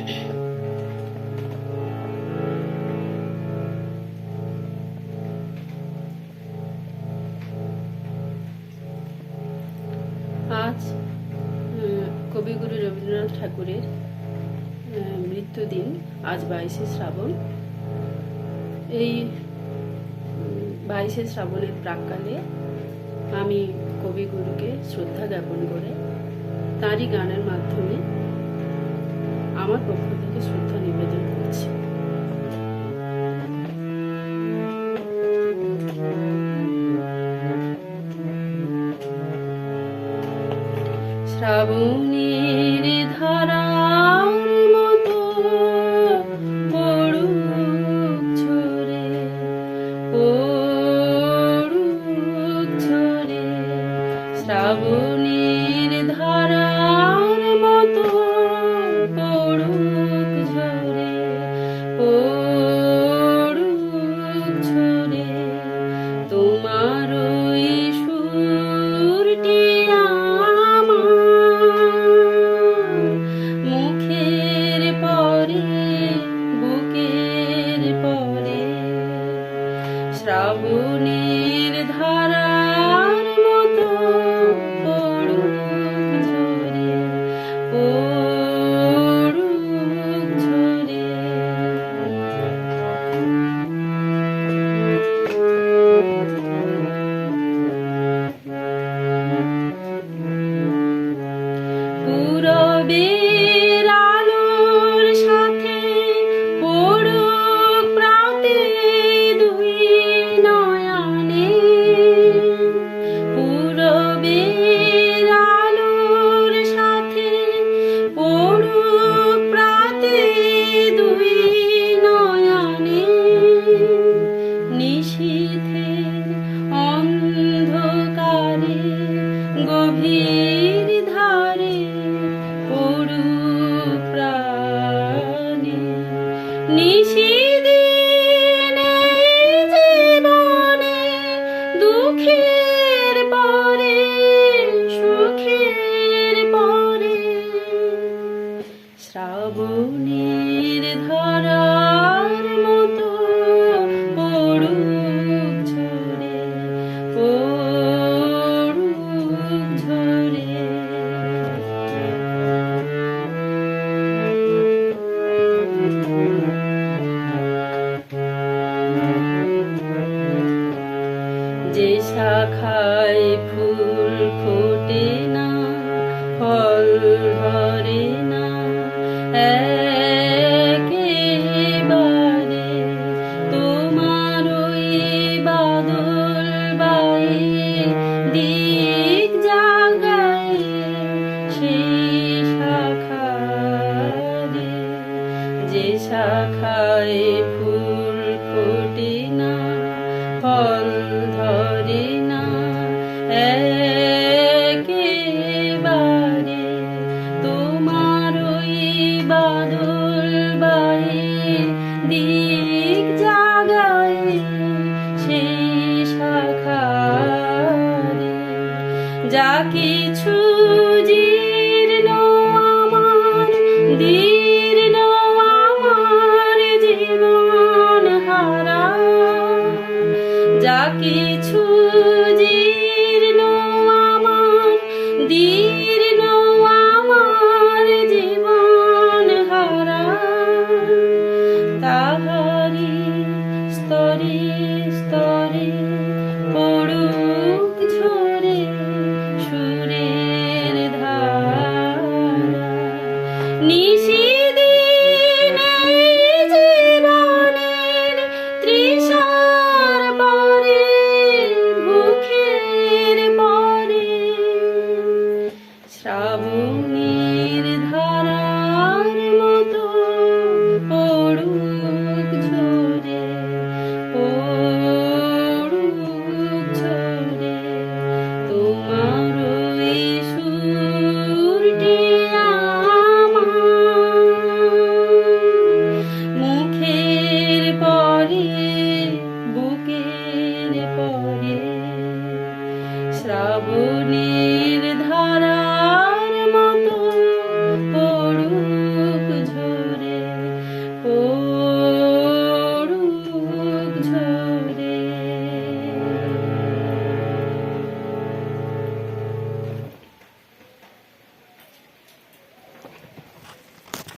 আজ কবিগুরু রবীন্দ্রনাথ ঠাকুরের মৃত্যুদিন। আজ 22শে শ্রাবণ। এই 22শে শ্রাবণের প্রাক্কালে আমি কবিগুরুকে শ্রদ্ধা জ্ঞাপন করে তাঁরই গানের মাধ্যমে আমার পক্ষ থেকে শ্রদ্ধা নিবেদন করছি। শ্রাবণীর ধারার মতো পড়ুক ঝরে, পড়ুক ঝরে, শ্রাবণীর ধারার মতো পড়ুক ঝরে, পড়ুক ঝরে, তোমার ওই সুরটি মুখের পরে, বুকের পরে, শ্রাবণীর ধারার মতো পড়ুক ঝরে, পড়ুক ঝরে। পূরবের আলোর সাথে পড়ুক প্রাতে দুই নয়নে, পূরবের আলোর সাথে পড়ুক প্রাতে দুই নয়নে, নিশীথের অন্ধকারে গভীর ধারে পড়ুক প্রাণে, নিশিদিনে জীবনে দুঃখের পরে সুখের পরে, শ্রাবণীর ধারার মতো পড়ুক ঝরে, পড়ুক ঝরে। যে শাখায় ফুল ফোটে না, ফল ধরে না একেবারে, তোমার ওই বাদল বায়ে দিক জাগায় সেই শাখারে, যে শাখায় ফুল